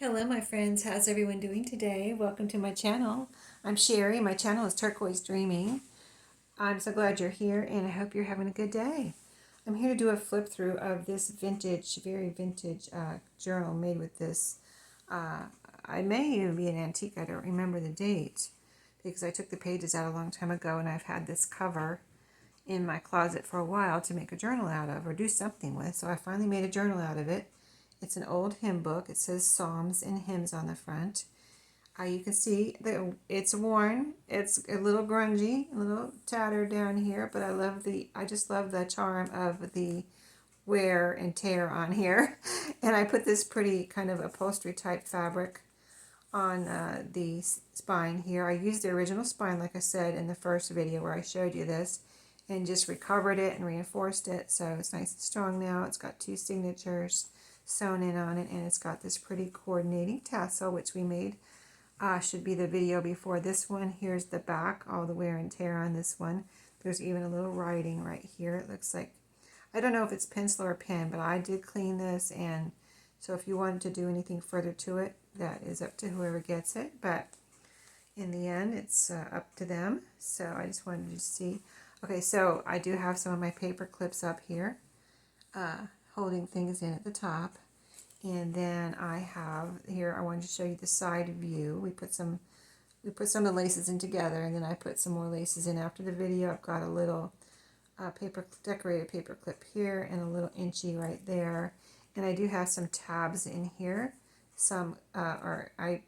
Hello, my friends. How's everyone doing today? Welcome to my channel. I'm Sheree. My channel is Turquoise Dreaming. I'm so glad you're here, and I hope you're having a good day. I'm here to do a flip through of this vintage, very vintage journal made with this. I may even be an antique. I don't remember the date because I took the pages out a long time ago, and I've had this cover in my closet for a while to make a journal out of or do something with. So I finally made a journal out of it. It's an old hymn book. It says Psalms and Hymns on the front. You can see that it's worn. It's a little grungy, a little tattered down here, but I just love the charm of the wear and tear on here. And I put this pretty kind of upholstery type fabric on the spine here. I used the original spine, like I said in the first video where I showed you this, and just recovered it and reinforced it. So it's nice and strong now. It's got two signatures sewn in on it, and it's got this pretty coordinating tassel, which we made. Should be the video before this one. Here's the back, all the wear and tear on this one. There's even a little writing right here. It looks like, I don't know if it's pencil or pen, but I did clean this, and so if you wanted to do anything further to it, that is up to whoever gets it. But in the end, it's up to them. So I just wanted to see. Okay, so I do have some of my paper clips up here, holding things in at the top. And then I have here, I wanted to show you the side view. We put some of the laces in together, and then I put some more laces in after the video. I've got a little decorated paper clip here and a little inchy right there. And I do have some tabs in here. I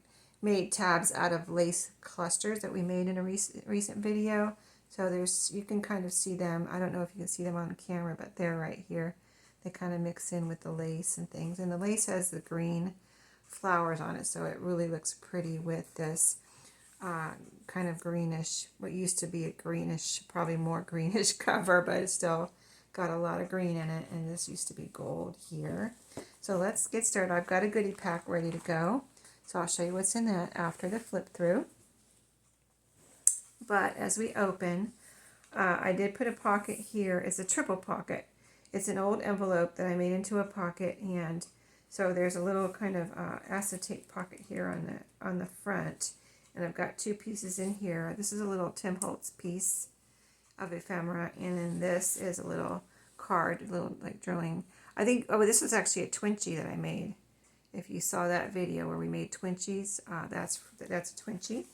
made tabs out of lace clusters that we made in a recent video. So you can kind of see them. I don't know if you can see them on camera, but they're right here. They kind of mix in with the lace and things. And the lace has the green flowers on it, so it really looks pretty with this kind of greenish, what used to be a greenish, probably more greenish cover, but it's still got a lot of green in it. And this used to be gold here. So let's get started. I've got a goodie pack ready to go. So I'll show you what's in that after the flip through. But as we open, I did put a pocket here. It's a triple pocket. It's an old envelope that I made into a pocket, and so there's a little kind of acetate pocket here on the front, and I've got two pieces in here. This is a little Tim Holtz piece of ephemera, and then this is a little card, a little like drawing. I think, oh, this was actually a Twinchie that I made. If you saw that video where we made Twinchies, that's a Twinchie.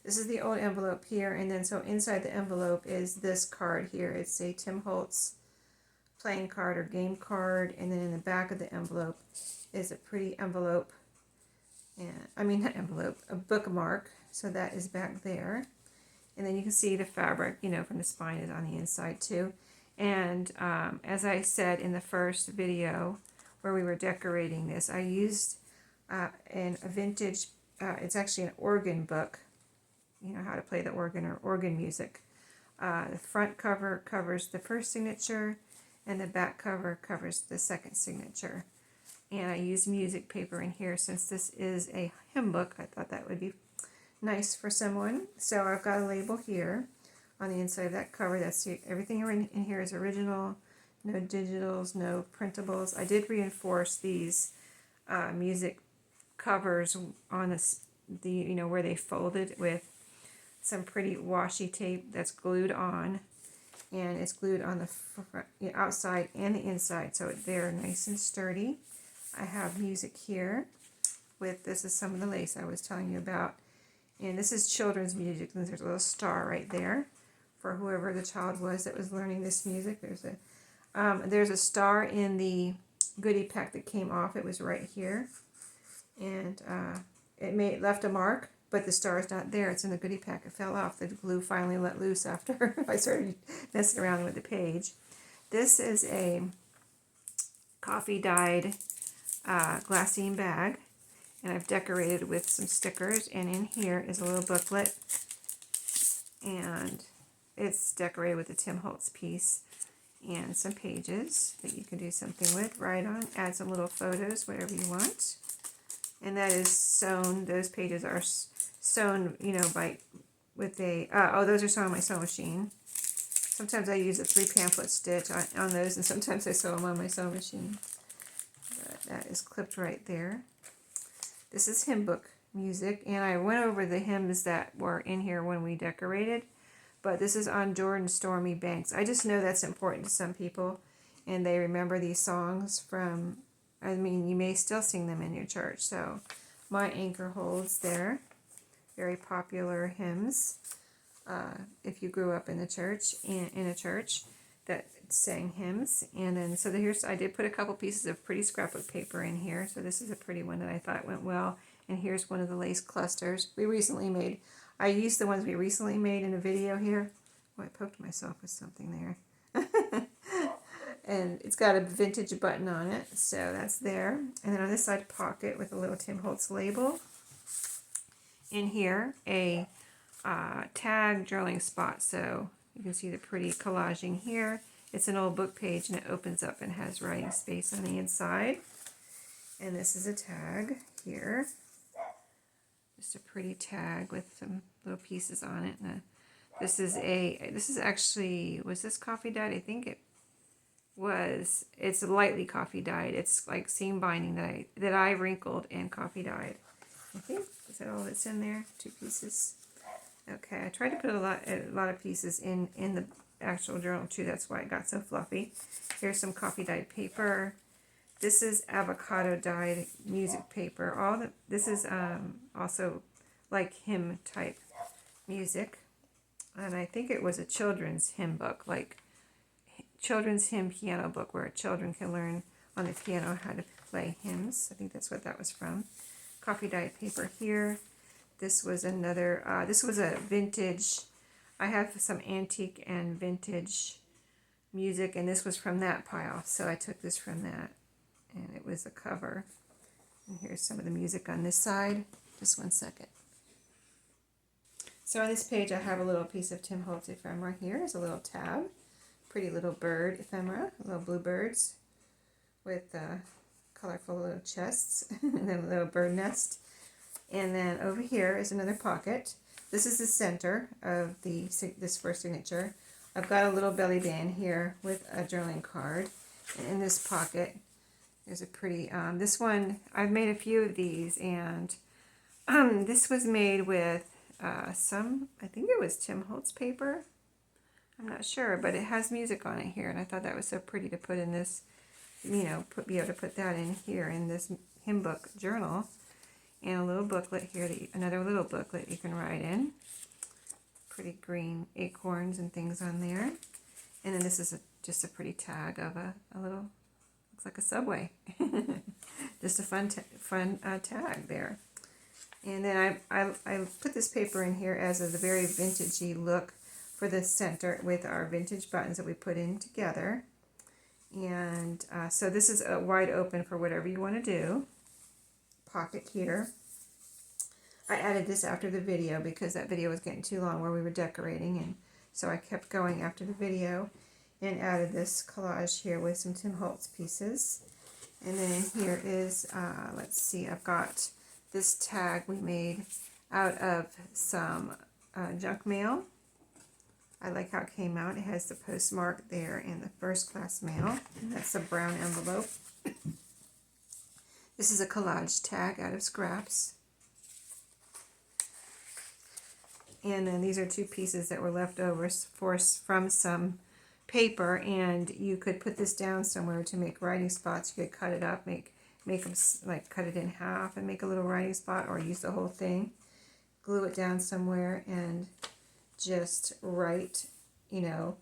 This is the old envelope here, and then so inside the envelope is this card here. It's a Tim Holtz playing card or game card, and then in the back of the envelope is a pretty envelope, and I mean not envelope, a bookmark. So that is back there, and then you can see the fabric, from the spine is on the inside too. And as I said in the first video where we were decorating this, I used a vintage. It's actually an organ book. How to play the organ or organ music. The front cover covers the first signature, and the back cover covers the second signature. And I use music paper in here since this is a hymn book. I thought that would be nice for someone. So I've got a label here on the inside of that cover. Everything in here is original, no digitals, no printables. I did reinforce these music covers on where they folded with some pretty washi tape that's glued on, and it's glued on the front, outside and the inside, so they're nice and sturdy. I have music here this is some of the lace I was telling you about, and this is children's music, and there's a little star right there for whoever the child was that was learning this music. There's a star in the goodie pack that came off. It was right here, and it left a mark, but the star is not there. It's in the goodie pack. It fell off. The glue finally let loose after I started messing around with the page. This is a coffee dyed glassine bag, and I've decorated with some stickers, and in here is a little booklet, and it's decorated with a Tim Holtz piece and some pages that you can do something with, write on, add some little photos, whatever you want. And that is sewn. Those pages are sewn, those are sewn on my sewing machine. Sometimes I use a 3 pamphlet stitch on those, and sometimes I sew them on my sewing machine. But that is clipped right there. This is hymn book music, and I went over the hymns that were in here when we decorated, but this is On Jordan's Stormy Banks. I just know that's important to some people, and they remember these songs from, I mean, you may still sing them in your church. So My Anchor Holds there. Very popular hymns. If you grew up in the church, in a church that sang hymns. And then, so here's, I did put a couple pieces of pretty scrapbook paper in here. So this is a pretty one that I thought went well. And here's one of the lace clusters we recently made. I used the ones we recently made in a video here. Oh, I poked myself with something there. And it's got a vintage button on it, so that's there. And then on this side, pocket with a little Tim Holtz label. In here, a tag journaling spot, so you can see the pretty collaging here. It's an old book page, and it opens up and has writing space on the inside. And this is a tag here. Just a pretty tag with some little pieces on it. And this is actually, was this coffee dyed? I think it was. It's lightly coffee dyed. It's like seam binding that I wrinkled and coffee dyed. I think, is that all that's in there? 2 pieces. Okay, I tried to put a lot of pieces in the actual journal too. That's why it got so fluffy. Here's some coffee dyed paper. This is avocado dyed music paper. This is also like hymn type music, and I think it was a children's hymn book, like children's hymn piano book, where children can learn on the piano how to play hymns. I think that's what that was from. Coffee dyed paper here. This was another, this was a vintage, I have some antique and vintage music, and this was from that pile, so I took this from that, and it was a cover. And here's some of the music on this side. Just one second. So on this page, I have a little piece of Tim Holtz ephemera here. There's a little tab. Pretty little bird ephemera, little bluebirds with colorful little chests, and then a little bird nest. And then over here is another pocket. This is the center of this first signature. I've got a little belly band here with a journaling card. And in this pocket, there's a pretty, this one, I've made a few of these, and this was made with I think it was Tim Holtz paper. I'm not sure, but it has music on it here, and I thought that was so pretty to put in this, you know, be able to put that in here in this hymn book journal. And a little booklet here, another little booklet you can write in. Pretty green acorns and things on there. And then this is just a pretty tag of a little, looks like a Subway. Just a fun tag there. And then I put this paper in here as a very vintagey look for the center with our vintage buttons that we put in together. And so this is wide open for whatever you want to do. Pocket here. I added this after the video because that video was getting too long where we were decorating, and so I kept going after the video and added this collage here with some Tim Holtz pieces. And then here is, let's see, I've got this tag we made out of some junk mail. I like how it came out. It has the postmark there in the first class mail, and that's a brown envelope. This is a collage tag out of scraps. And then these are 2 pieces that were left over from some paper, and you could put this down somewhere to make writing spots. You could cut it up, make them, like cut it in half and make a little writing spot, or use the whole thing, glue it down somewhere, and just write, you know.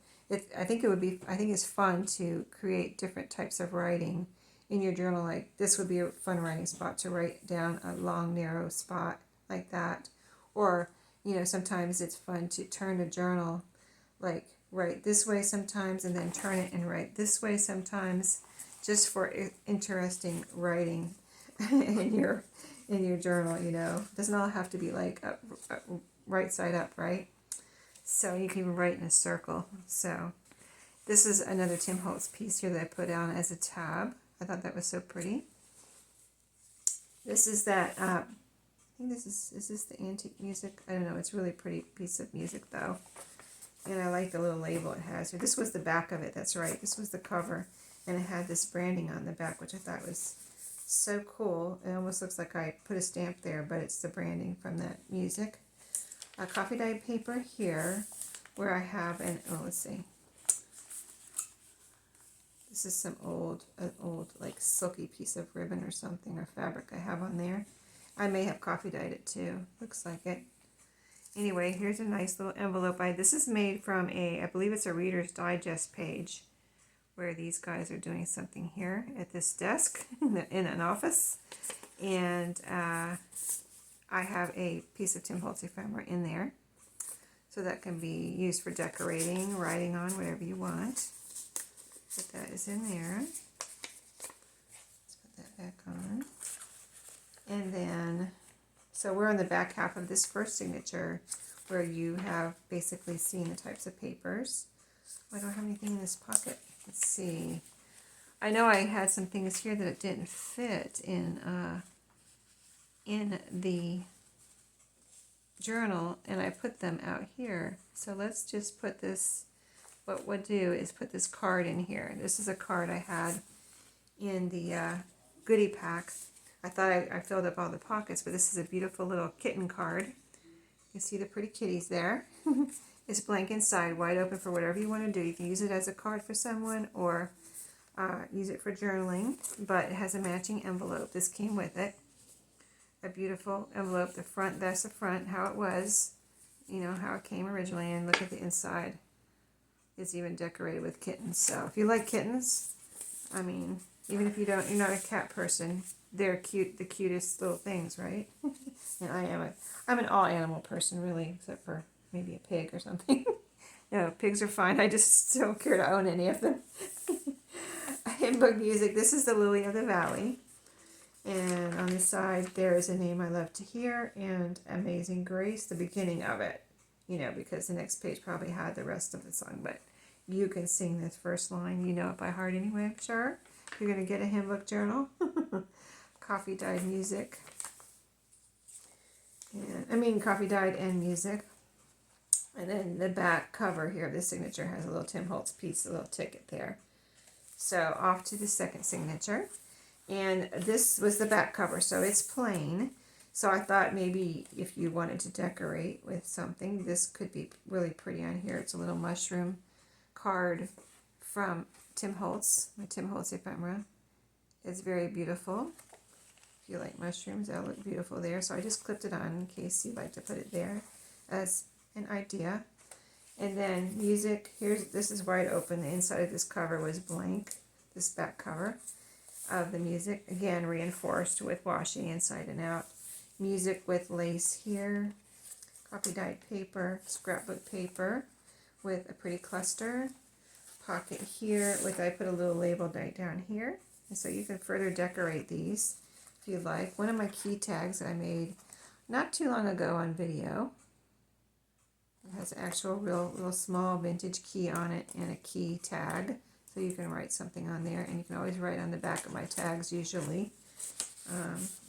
I think it's fun to create different types of writing in your journal. Like this would be a fun writing spot to write down a long narrow spot like that. Or, you know, sometimes it's fun to turn a journal, like write this way sometimes and then turn it and write this way sometimes, just for interesting writing in your journal, you know. It doesn't all have to be like right side up, right? So you can even write in a circle. So this is another Tim Holtz piece here that I put on as a tab. I thought that was so pretty. This is that, I think is this the antique music? I don't know, it's a really pretty piece of music though. And I like the little label it has here. This was the back of it, that's right. This was the cover, and it had this branding on the back, which I thought was So cool. It almost looks like I put a stamp there, but it's the branding from that music. A coffee dyed paper here where I have an, oh, let's see. This is some an old like silky piece of ribbon or something or fabric I have on there. I may have coffee dyed it too. Looks like it. Anyway, here's a nice little envelope. This is made from I believe it's a Reader's Digest page where these guys are doing something here at this desk in an office. And I have a piece of Tim Holtz ephemera in there. So that can be used for decorating, writing on, whatever you want. But that is in there. Let's put that back on. And then, so we're on the back half of this first signature where you have basically seen the types of papers. Oh, I don't have anything in this pocket. Let's see. I know I had some things here that it didn't fit in the journal, and I put them out here. So let's just put this, what we'll do is put this card in here. This is a card I had in the goodie pack. I thought I filled up all the pockets, but this is a beautiful little kitten card. You can see the pretty kitties there. It's blank inside, wide open for whatever you want to do. You can use it as a card for someone or use it for journaling, but it has a matching envelope. This came with it. A beautiful envelope. The front, that's the front, how it was, you know, how it came originally, and look at the inside. It's even decorated with kittens. So if you like kittens, I mean, even if you're not a cat person, they're cute, the cutest little things, right? And I'm an all animal person, really, except for maybe a pig or something. No, pigs are fine. I just don't care to own any of them. Hymn book music. This is the Lily of the Valley. And on the side, there is a name I love to hear and Amazing Grace, the beginning of it. You know, because the next page probably had the rest of the song, but you can sing this first line. You know it by heart anyway, I'm sure. If you're going to get a hymn book journal. Coffee dyed music. And, coffee dyed and music. And then the back cover here, the signature has a little Tim Holtz piece, a little ticket there. So off to the second signature. And this was the back cover, so it's plain. So I thought maybe if you wanted to decorate with something, this could be really pretty on here. It's a little mushroom card from Tim Holtz, my Tim Holtz ephemera. It's very beautiful. If you like mushrooms, that'll look beautiful there. So I just clipped it on in case you'd like to put it there as an idea. And then music, this is wide open. The inside of this cover was blank, this back cover of the music, again reinforced with washi inside and out. Music with lace here, coffee dyed paper, scrapbook paper with a pretty cluster, pocket here with, I put a little label right down here, and so you can further decorate these if you like. One of my key tags that I made not too long ago on video. It has an actual real small vintage key on it and a key tag. So you can write something on there, and you can always write on the back of my tags usually.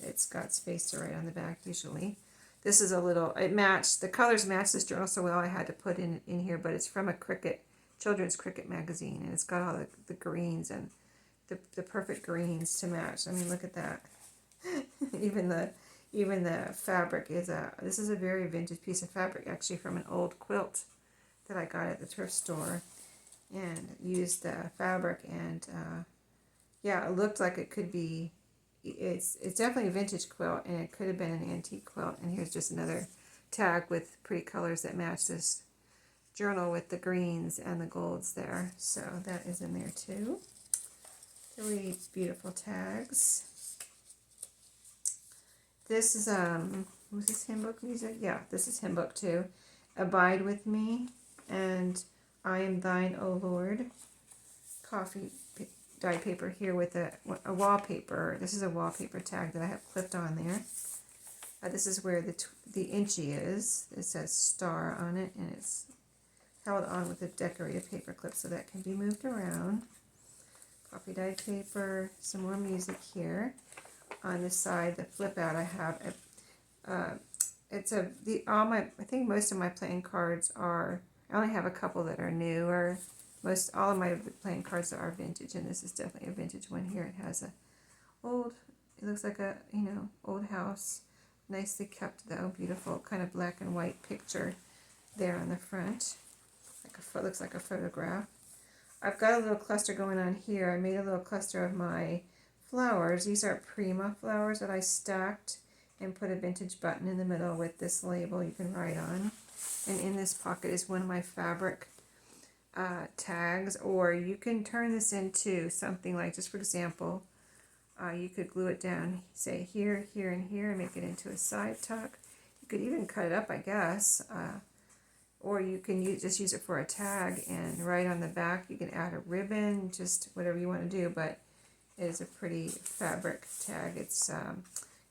It's got space to write on the back usually. This is a little, the colors match this journal so well I had to put in here, but it's from a children's cricket magazine, and it's got all the greens and the perfect greens to match. I mean, look at that. Even the fabric this is a very vintage piece of fabric, actually from an old quilt that I got at the thrift store. And used the fabric, and yeah, it looked like it could be, it's definitely a vintage quilt, and it could have been an antique quilt. And here's just another tag with pretty colors that match this journal with the greens and the golds there. So that is in there too. 3 beautiful tags. This is, was this hymn book music? Yeah, this is hymn book too. Abide with me, and I am thine, O Lord. Coffee dyed paper here with a wallpaper. This is a wallpaper tag that I have clipped on there. This is where the inchy is. It says star on it, and it's held on with a decorative paper clip so that can be moved around. Coffee dyed paper, some more music here. On this side, the flip out, I have I think most of my playing cards are, I only have a couple that are new, or all of my playing cards are vintage, and this is definitely a vintage one here. It has It looks like a, you know, old house. Nicely kept though, beautiful kind of black and white picture there on the front. Looks like a photograph. I've got a little cluster going on here. I made a little cluster of my flowers. These are Prima flowers that I stacked and put a vintage button in the middle with this label you can write on. And in this pocket is one of my fabric tags, or you can turn this into something like, just for example, you could glue it down, say here, here, and here, and make it into a side tuck. You could even cut it up, I guess, or you can just use it for a tag and write on the back. You can add a ribbon, just whatever you want to do, but it is a pretty fabric tag. It's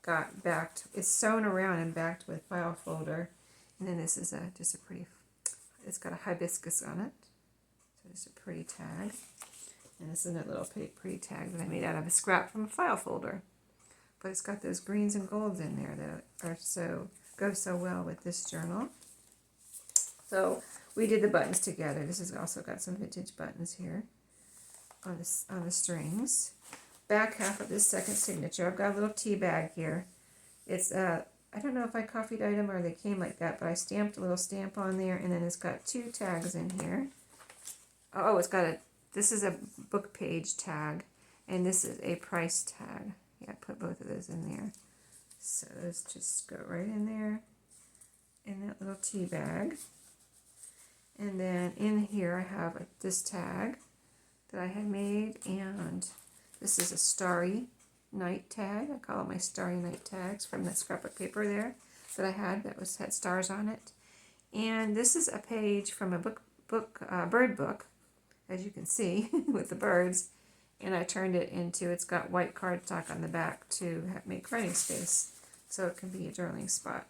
got backed, it's sewn around and backed with file folder. And then this is just a pretty, it's got a hibiscus on it. So it's a pretty tag. And this is a little pretty tag that I made out of a scrap from a file folder. But it's got those greens and golds in there that are go so well with this journal. So we did the buttons together. This has also got some vintage buttons here on the strings. Back half of this second signature, I've got a little tea bag here. It's I don't know if I coffee dyed them or they came like that, but I stamped a little stamp on there, and then it's got 2 tags in here. Oh, it's got this is a book page tag, and this is a price tag. Yeah, I put both of those in there. So those just go right in there in that little tea bag. And then in here I have this tag that I had made, and this is a starry night tag. I call it my starry night tags from that scrapbook paper there that I had that had stars on it. And this is a page from a bird book, as you can see, with the birds. And I turned it into, it's got white cardstock on the back to make writing space, so it can be a journaling spot.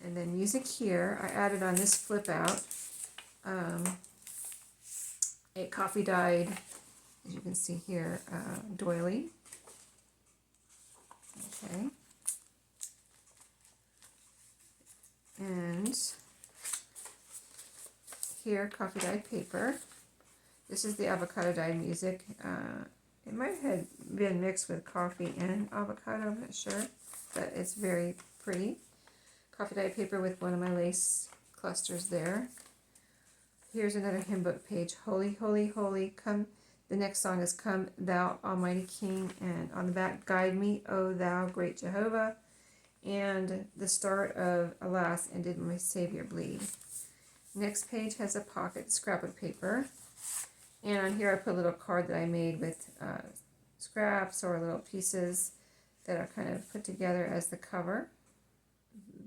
And then music here, I added on this flip out a coffee dyed, as you can see here, doily. Okay. And here, coffee dyed paper. This is the avocado dyed music. It might have been mixed with coffee and avocado, I'm not sure, but it's very pretty. Coffee dyed paper with one of my lace clusters there. Here's another hymn book page. Holy, holy, holy, come. The next song is Come Thou Almighty King, and on the back, Guide Me, O Thou Great Jehovah, and the start of Alas, and Did My Savior Bleed. Next page has a pocket scrapbook paper, and on here I put a little card that I made with scraps or little pieces that are kind of put together as the cover.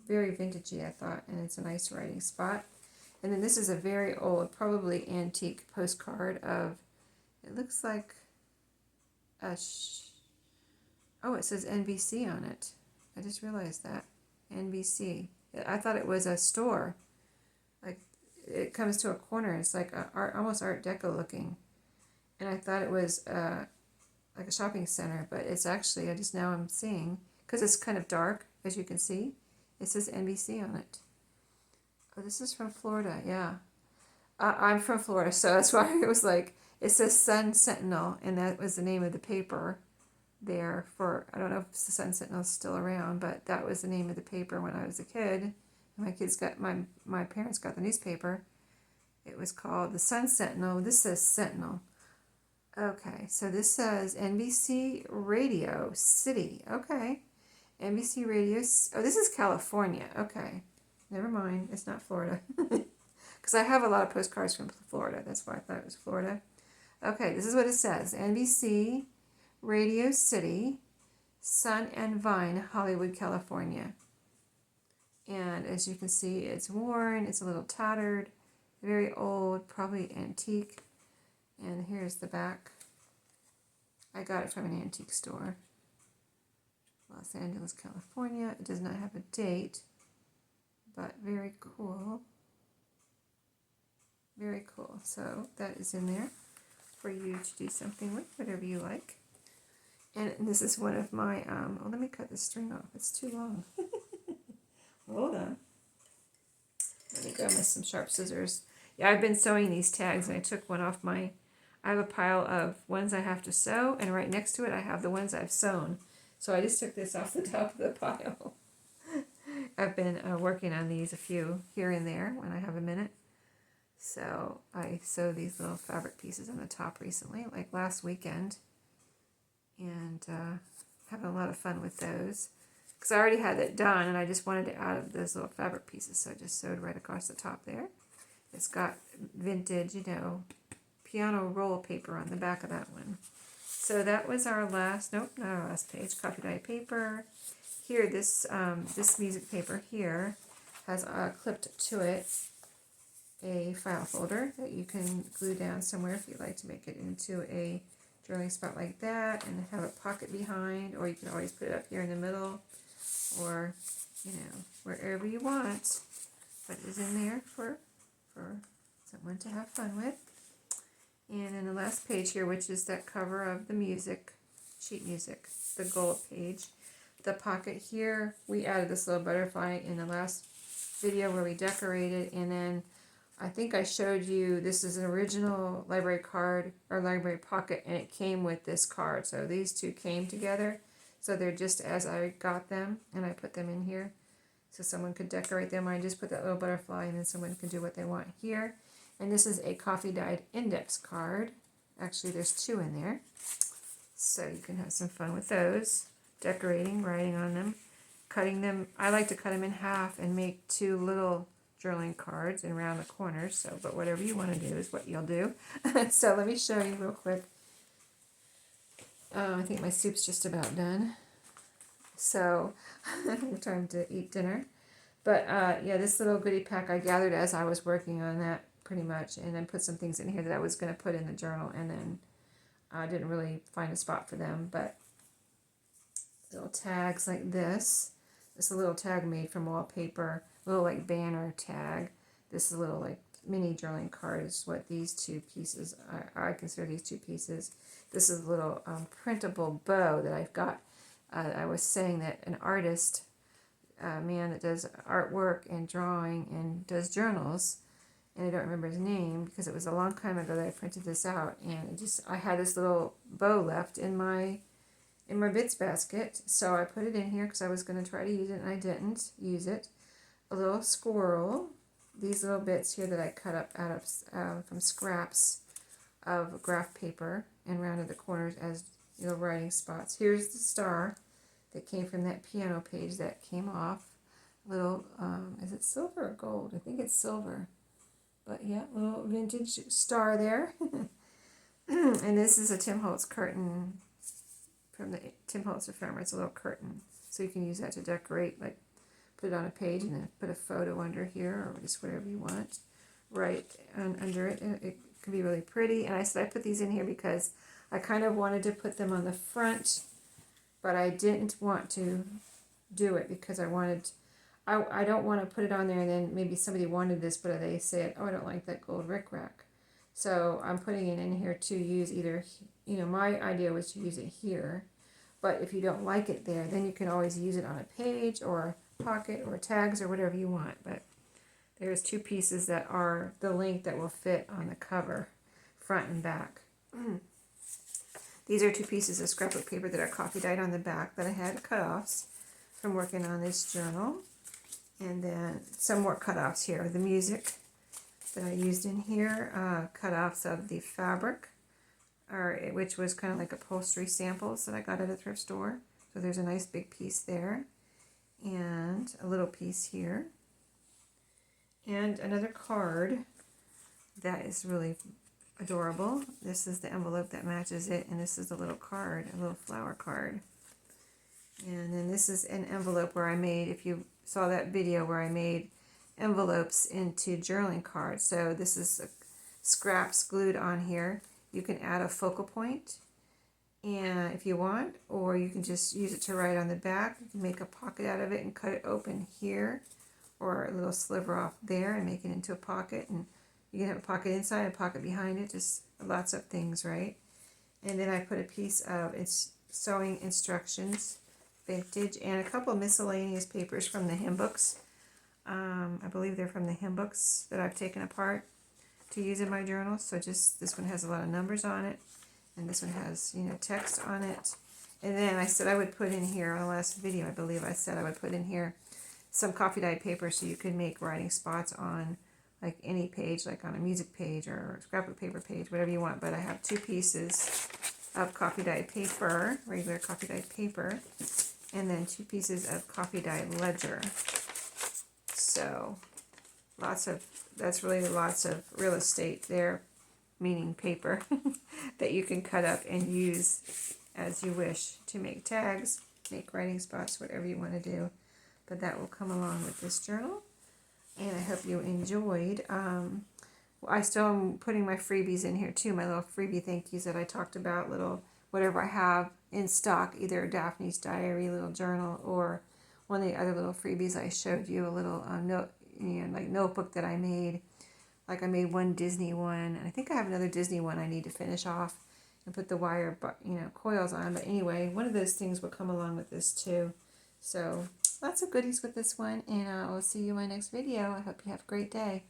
Very vintagey, I thought, and it's a nice writing spot. And then this is a very old, probably antique postcard of, it looks like oh, it says NBC on it. I just realized that. NBC. I thought it was a store. Like, it comes to a corner. It's like almost Art Deco looking. And I thought it was like a shopping center, but it's actually, I'm seeing, because it's kind of dark, as you can see, it says NBC on it. Oh, this is from Florida, yeah. I'm from Florida, so that's why it was like, it says Sun Sentinel, and that was the name of the paper there for, I don't know if the Sun Sentinel is still around, but that was the name of the paper when I was a kid. And my parents got the newspaper. It was called the Sun Sentinel. This says Sentinel. Okay, so this says NBC Radio City. Okay, NBC Radio. Oh, this is California. Okay, never mind. It's not Florida. Because I have a lot of postcards from Florida. That's why I thought it was Florida. Okay, this is what it says. NBC Radio City, Sun and Vine, Hollywood, California. And as you can see, it's worn. It's a little tattered. Very old, probably antique. And here's the back. I got it from an antique store. Los Angeles, California. It does not have a date, but very cool. Very cool. So that is in there for you to do something with, whatever you like. And this is one of my, let me cut this string off. It's too long. Hold on. Let me grab some sharp scissors. Yeah, I've been sewing these tags, and I took one off my I have a pile of ones I have to sew, and right next to it I have the ones I've sewn. So I just took this off the top of the pile. I've been working on these a few here and there when I have a minute. So I sewed these little fabric pieces on the top recently, like last weekend, and having a lot of fun with those. Because I already had it done, and I just wanted to add those little fabric pieces, so I just sewed right across the top there. It's got vintage, you know, piano roll paper on the back of that one. So that was our last, nope, not our last page, coffee dye paper. Here, this music paper here has clipped to it a file folder that you can glue down somewhere if you'd like to make it into a journaling spot like that and have a pocket behind, or you can always put it up here in the middle, or, you know, wherever you want. But it is in there for someone to have fun with. And then the last page here, which is that cover of the music, sheet music, the gold page. The pocket here, we added this little butterfly in the last video where we decorated, and then I think I showed you, this is an original library card or library pocket, and it came with this card. So these two came together. So they're just as I got them, and I put them in here so someone could decorate them. I just put that little butterfly, and then someone can do what they want here. And this is a coffee dyed index card. Actually, there's two in there. So you can have some fun with those. Decorating, writing on them, cutting them. I like to cut them in half and make two little journaling cards and round the corners. So, but whatever you want to do is what you'll do. So let me show you real quick. I think my soup's just about done. So, time to eat dinner. But yeah, this little goodie pack I gathered as I was working on that pretty much, and then put some things in here that I was going to put in the journal, and then I didn't really find a spot for them, but little tags like this. This is a little tag made from wallpaper, little like banner tag. This is a little like mini journaling card is what these two pieces I consider these two pieces. This is a little printable bow that I've got. I was saying that an artist, man that does artwork and drawing and does journals, and I don't remember his name because it was a long time ago that I printed this out, and I had this little bow left in my bits basket, so I put it in here because I was going to try to use it, and I didn't use it. A little squirrel, these little bits here that I cut up out of from scraps of graph paper and rounded the corners as little writing spots. Here's the star that came from that piano page that came off. Little, is it silver or gold? I think it's silver. But yeah, little vintage star there. And this is a Tim Holtz curtain from the Tim Holtz Ephemera. It's a little curtain. So you can use that to decorate, like put it on a page and then put a photo under here or just whatever you want right under it. And it can be really pretty. And I said I put these in here because I kind of wanted to put them on the front, but I didn't want to do it because I don't want to put it on there and then maybe somebody wanted this, but they said, oh, I don't like that gold rickrack. So I'm putting it in here to use either, you know, my idea was to use it here, but if you don't like it there, then you can always use it on a page or a pocket or tags or whatever you want. But there's two pieces that are the length that will fit on the cover, front and back. These are two pieces of scrapbook paper that are coffee dyed on the back that I had cut-offs from working on this journal. And then some more cut-offs here. The music that I used in here, cut-offs of the fabric, which was kind of like upholstery samples that I got at a thrift store. So there's a nice big piece there. And a little piece here. And another card that is really adorable. This is the envelope that matches it, and this is the little card, a little flower card. And then this is an envelope where I made, if you saw that video where I made envelopes into journaling cards. So this is scraps glued on here. You can add a focal point and if you want, or you can just use it to write on the back. You can make a pocket out of it and cut it open here, or a little sliver off there and make it into a pocket. And you can have a pocket inside, a pocket behind it, just lots of things, right? And then I put a piece of sewing instructions, vintage, and a couple of miscellaneous papers from the hymn books. I believe they're from the hymn books that I've taken apart. to use in my journal. So just this one has a lot of numbers on it, and this one has, you know, text on it. And then I said I would put in here, on the last video I believe I said I would put in here some coffee dyed paper so you can make writing spots on like any page, like on a music page or scrapbook paper page, whatever you want. But I have 2 pieces of coffee dyed paper, regular coffee dyed paper, and then 2 pieces of coffee dyed ledger. So that's really lots of real estate there, meaning paper, that you can cut up and use as you wish to make tags, make writing spots, whatever you want to do. But that will come along with this journal. And I hope you enjoyed. I still am putting my freebies in here too, my little freebie thank yous that I talked about, little whatever I have in stock, either Daphne's Diary, little journal, or one of the other little freebies I showed you, a little note, you know, like notebook that I made. Like I made one Disney one, and I think I have another Disney one I need to finish off and put the wire, you know, coils on. But anyway, one of those things will come along with this too. So lots of goodies with this one, and I will see you in my next video. I hope you have a great day.